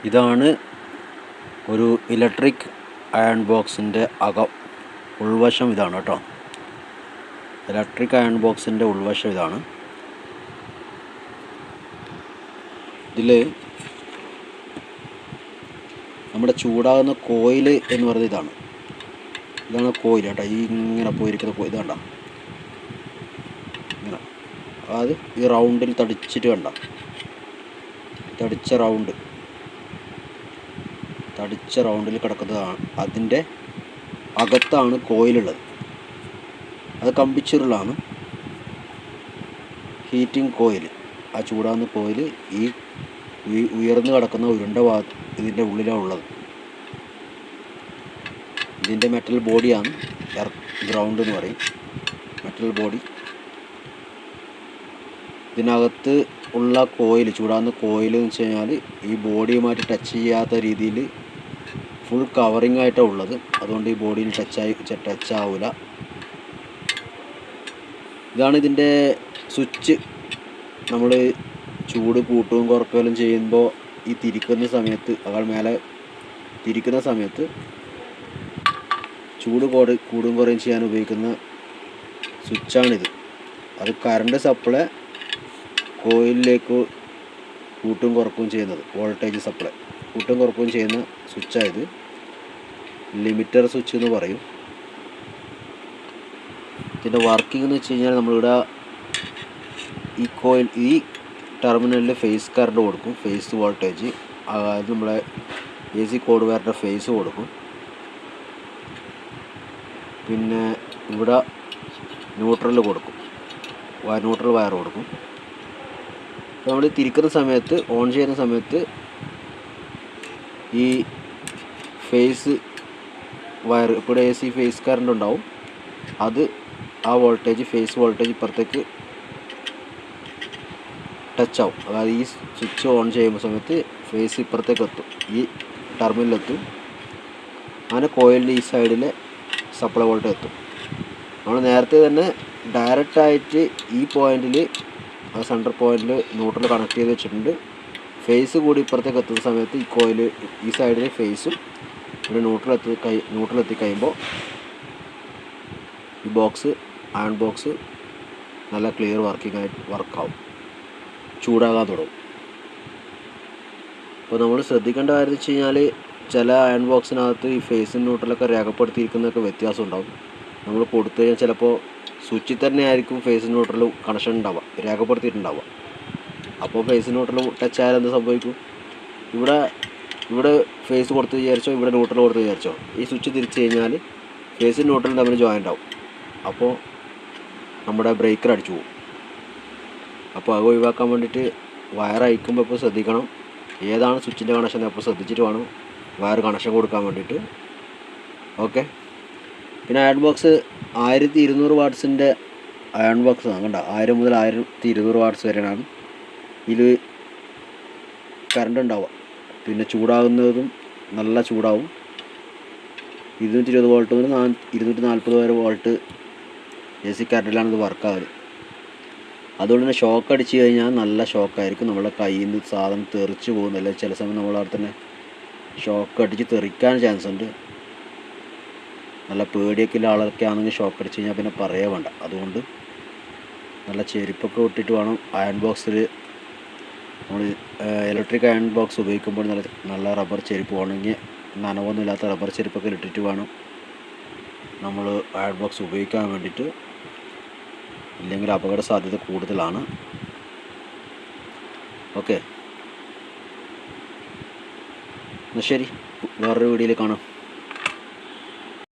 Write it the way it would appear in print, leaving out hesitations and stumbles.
ഇതാണ് ഒരു electric iron ബോക്സിൻ്റെ ഉൾവശം ഇതാണ് കേട്ടോ. ഇലക്ട്രിക് അയൺ ബോക്സിൻ്റെ ഉൾവശം ഇതാണ്. ഇതിൽ നമ്മുടെ ചൂടാകുന്ന കോയിൽ എന്ന് പറയുന്നത് ഇതാണ് കോയിൽ കേട്ടോ. ഈ ഇങ്ങനെ പോയിരിക്കുന്ന കോയിൽ ഇത് കണ്ട, ഇങ്ങനെ അതായത് ഈ റൗണ്ടിൽ തടിച്ചിട്ട് കണ്ട, തടിച്ച റൗണ്ടിൽ കിടക്കുന്നതാണ്. അതിൻ്റെ അകത്താണ് കോയിലുള്ളത്. അത് കമ്പിച്ചുരുളാണ്, ഹീറ്റിംഗ് കോയിൽ. ആ ചൂടാകുന്ന കോയിൽ ഈ ഉയർന്നു കിടക്കുന്ന ഉരുണ്ട ഇതിൻ്റെ ഉള്ളിലാണ് ഉള്ളത്. ഇതിൻ്റെ മെറ്റൽ ബോഡിയാണ് ഗ്രൗണ്ട് എന്ന് പറയും, മെറ്റൽ ബോഡി. ഇതിനകത്ത് ഉള്ള കോയിൽ, ചൂടാകുന്ന കോയിൽ എന്ന് വെച്ച് കഴിഞ്ഞാൽ ഈ ബോഡിയുമായിട്ട് ടച്ച് ചെയ്യാത്ത രീതിയിൽ ഫുൾ കവറിങ് ആയിട്ടാണ് ഉള്ളത്. അതുകൊണ്ട് ഈ ബോഡിയിൽ ടച്ച് ആവില്ല. ഇതാണ് ഇതിൻ്റെ സ്വിച്ച്. നമ്മൾ ചൂട് കൂട്ടുകയും കുറക്കുകയും ചെയ്യുമ്പോൾ ഈ തിരിക്കുന്ന സമയത്ത്, മേലെ തിരിക്കുന്ന സമയത്ത് ചൂട് കൂടുകയും കുറയും ചെയ്യാൻ ഉപയോഗിക്കുന്ന സ്വിച്ചാണിത്. അത് കറണ്ട് സപ്ലൈ കോയിലിലേക്ക് കൂട്ടും കുറക്കുകയും ചെയ്യുന്നത്, വോൾട്ടേജ് സപ്ലൈ കൂട്ടും കുറക്കുകയും ചെയ്യുന്ന സ്വിച്ചായത്. ലിമിറ്റർ സ്വിച്ച് എന്ന് പറയും. ഇതിൻ്റെ വർക്കിംഗ് എന്ന് വെച്ച് കഴിഞ്ഞാൽ നമ്മളിവിടെ ഈ ടെർമിനലിൽ ഫേസ് കറണ്ട് കൊടുക്കും, ഫേസ് വോൾട്ടേജ്. അതായത് നമ്മളെ AC കോഡ് വയറിൻ്റെ ഫേസ് കൊടുക്കും. പിന്നെ ഇവിടെ ന്യൂട്രൽ കൊടുക്കും, ന്യൂട്രൽ വയർ കൊടുക്കും. അപ്പോൾ നമ്മൾ തിരിക്കുന്ന സമയത്ത്, ഓൺ ചെയ്യുന്ന സമയത്ത് ഈ ഫേസ് വയർ, ഇപ്പോൾ AC ഫേസ് കറണ്ട് ഉണ്ടാവും, അത് ആ വോൾട്ടേജ്, ഫേസ് വോൾട്ടേജ് ഇപ്പുറത്തേക്ക് ടച്ച് ആവും. അതായത് ഈ സ്വിച്ച് ഓൺ ചെയ്യുന്ന സമയത്ത് ഫേസ് ഇപ്പുറത്തേക്ക് എത്തും, ഈ ടെർമിനലെത്തും. അങ്ങനെ കോയിലിൻ്റെ ഈ സൈഡിലെ സപ്ലൈ വോൾട്ടേജ് എത്തും. നമ്മൾ നേരത്തെ തന്നെ ഡയറക്റ്റായിട്ട് ഈ പോയിന്റിൽ, ആ സെൻറ്റർ പോയിന്റിൽ ന്യൂട്രൽ കണക്ട് ചെയ്ത് വെച്ചിട്ടുണ്ട്. ഫേസ് കൂടി ഇപ്പുറത്തേക്ക് എത്തുന്ന സമയത്ത് ഈ കോയിൽ, ഈ സൈഡിലെ ഫേസും ഇവിടെ ന്യൂട്രൽ എത്തി കഴിയുമ്പോൾ ഈ ബോക്സ്, അയൺ ബോക്സ് നല്ല ക്ലിയർ വർക്കാവും, ചൂടാകാൻ തുടങ്ങും. അപ്പോൾ നമ്മൾ ശ്രദ്ധിക്കേണ്ട കാര്യം എന്ന് വെച്ച് കഴിഞ്ഞാൽ, ചില അയൺ ബോക്സിനകത്ത് ഈ ഫേസും ന്യൂട്രലൊക്കെ രേഖപ്പെടുത്തിയിരിക്കുന്നതൊക്കെ വ്യത്യാസം ഉണ്ടാവും. നമ്മൾ കൊടുത്തു കഴിഞ്ഞാൽ ചിലപ്പോൾ സ്വിച്ചിൽ തന്നെ ആയിരിക്കും ഫേസും ന്യൂട്രലും കണക്ഷൻ ഉണ്ടാവുക, രേഖപ്പെടുത്തിയിട്ടുണ്ടാവുക. അപ്പോൾ ഫേസ് ന്യൂട്രൽ ടച്ച് ആയാൽ എന്ത് സംഭവിക്കും? ഇവിടെ ഫേസ് കൊടുത്ത് വിചാരിച്ചോ, ഇവിടെ ന്യൂട്രൽ കൊടുത്ത് വിചാരിച്ചോ, ഈ സ്വിച്ച് തിരിച്ച് കഴിഞ്ഞാൽ ഫേസും ന്യൂട്രലും തമ്മിൽ ജോയിൻ്റ് ആവും. അപ്പോൾ നമ്മുടെ ബ്രേക്കർ അടിച്ചു പോകും. അപ്പോൾ അത് ഒഴിവാക്കാൻ വേണ്ടിയിട്ട് വയർ അയക്കുമ്പോൾ ഇപ്പോൾ ശ്രദ്ധിക്കണം, ഏതാണ് സ്വിച്ചിൻ്റെ കണക്ഷൻ. അപ്പോൾ ശ്രദ്ധിച്ചിട്ട് വേണം വയർ കണക്ഷൻ കൊടുക്കാൻ വേണ്ടിയിട്ട്. ഓക്കെ. പിന്നെ അയൺ ബോക്സ് 1200 വാട്ട്സിൻ്റെ അയൺ ബോക്സ് ആണ്. കണ്ട, 1000 മുതൽ 1200 വാട്ട്സ് വരെയാണ് ഇതിൽ കറണ്ട് ഉണ്ടാവുക. പിന്നെ ചൂടാകുന്നതും നല്ല ചൂടാവും. 220 വോൾട്ട് മുതൽ 240 വരെ വോൾട്ട് AC കറണ്ടിലാണ് ഇത് വർക്കാവൽ. അതുകൊണ്ട് തന്നെ ഷോക്ക് അടിച്ച് കഴിഞ്ഞാൽ നല്ല ഷോക്കായിരിക്കും. നമ്മളെ കയ്യിൽ നിന്ന് സാധനം തെറിച്ച് പോകുന്നില്ല. ചില സമയം നമ്മളവിടെ തന്നെ ഷോക്ക് അടിച്ച് തെറിക്കാൻ ചാൻസ് ഉണ്ട്. നല്ല പേടിയൊക്കെ ഉള്ള ആളൊക്കെ ആണെങ്കിൽ ഷോക്ക് അടിച്ച് കഴിഞ്ഞാൽ പിന്നെ പറയേ വേണ്ട. അതുകൊണ്ട് നല്ല ചെരുപ്പൊക്കെ ഇട്ടിട്ട് വേണം അയൺ ബോക്സിൽ നമ്മൾ ഇലക്ട്രിക് അയൺ ബോക്സ് ഉപയോഗിക്കുമ്പോൾ നല്ല റബ്ബർ ചെരുപ്പ്, ഉണങ്ങിയ നനവൊന്നും ഇല്ലാത്ത റബ്ബർ ചെരുപ്പൊക്കെ ഇട്ടിട്ട് വേണം നമ്മൾ അയൺ ബോക്സ് ഉപയോഗിക്കാൻ വേണ്ടിയിട്ട്. ഇല്ലെങ്കിൽ അപകട സാധ്യത കൂടുതലാണ്. ഓക്കെ, എന്നാൽ ശരി, വേറൊരു വീഡിയോയിൽ കാണാം.